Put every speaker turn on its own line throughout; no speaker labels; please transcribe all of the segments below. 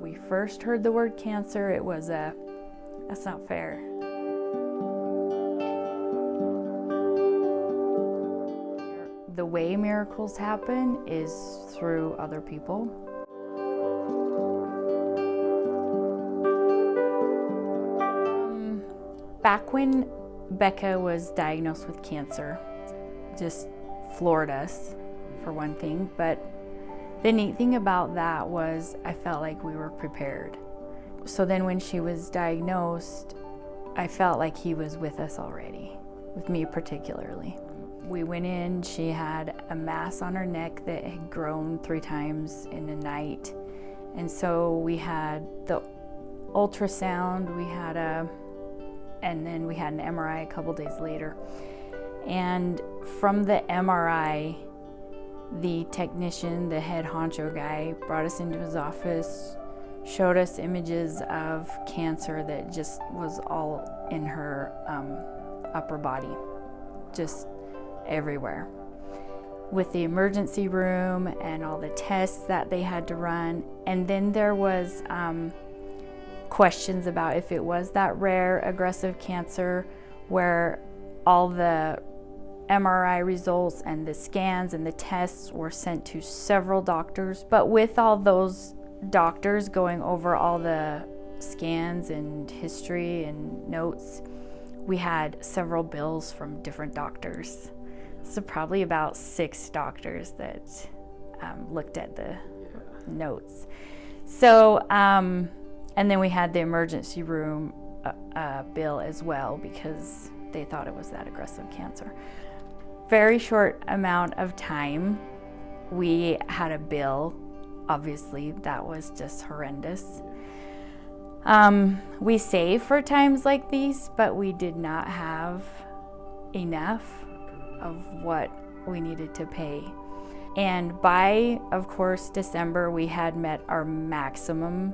we first heard the word cancer, it was that's not fair. The way miracles happen is through other people. Back when Becca was diagnosed with cancer, just floored us, for one thing, but the neat thing about that was I felt like we were prepared. So then when she was diagnosed, I felt like he was with us already, with me particularly. We went in, she had a mass on her neck that had grown 3 times in a night. And so we had the ultrasound, and then we had an MRI a couple days later. And from the MRI, the technician, the head honcho guy, brought us into his office, showed us images of cancer that just was all in her upper body, just everywhere. With the emergency room and all the tests that they had to run. And then there was questions about if it was that rare aggressive cancer where all the MRI results and the scans and the tests were sent to several doctors. But with all those doctors going over all the scans and history and notes, we had several bills from different doctors. So probably about 6 doctors that looked at the notes. So, and then we had the emergency room bill as well because they thought it was that aggressive cancer. Very short amount of time, we had a bill. Obviously, that was just horrendous. We save for times like these, but we did not have enough of what we needed to pay. And by, of course, December, we had met our maximum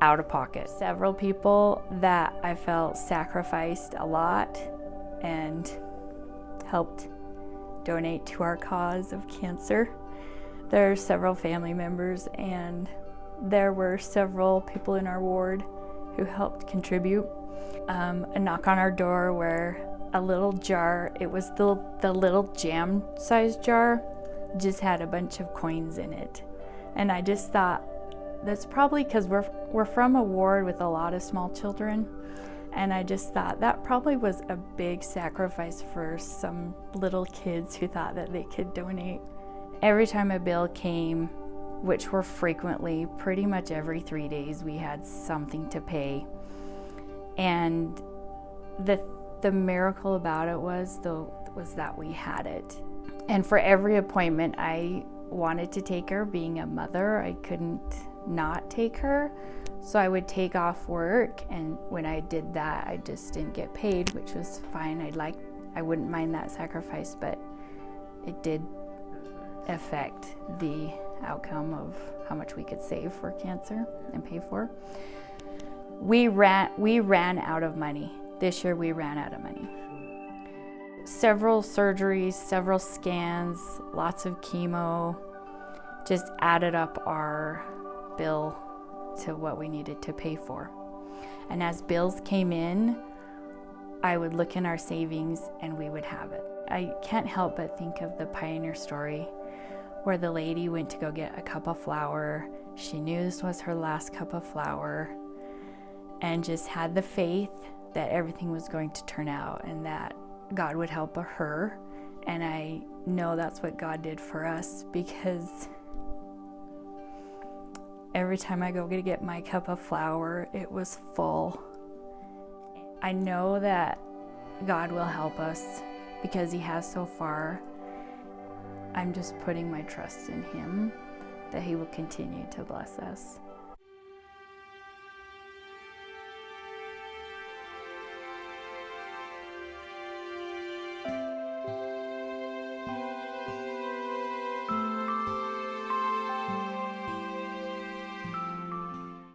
out of pocket. Several people that I felt sacrificed a lot and helped donate to our cause of cancer. There are several family members, and there were several people in our ward who helped contribute. A knock on our door where a little jar, it was the little jam-sized jar, just had a bunch of coins in it. And I just thought, that's probably because we're from a ward with a lot of small children. And I just thought that probably was a big sacrifice for some little kids who thought that they could donate. Every time a bill came, which were frequently, pretty much every 3 days, we had something to pay. And the miracle about it was that we had it. And for every appointment, I wanted to take her. Being a mother, I couldn't not take her. So I would take off work, and when I did that, I just didn't get paid, which was fine. I wouldn't mind that sacrifice, but it did affect the outcome of how much we could save for cancer and pay for. We ran out of money. This year we ran out of money. Several surgeries, several scans, lots of chemo, just added up our bill to what we needed to pay for. And as bills came in, I would look in our savings and we would have it. I can't help but think of the Pioneer story where the lady went to go get a cup of flour. She knew this was her last cup of flour and just had the faith that everything was going to turn out and that God would help her. And I know that's what God did for us, because every time I go to get my cup of flour, it was full. I know that God will help us because He has so far. I'm just putting my trust in Him that He will continue to bless us.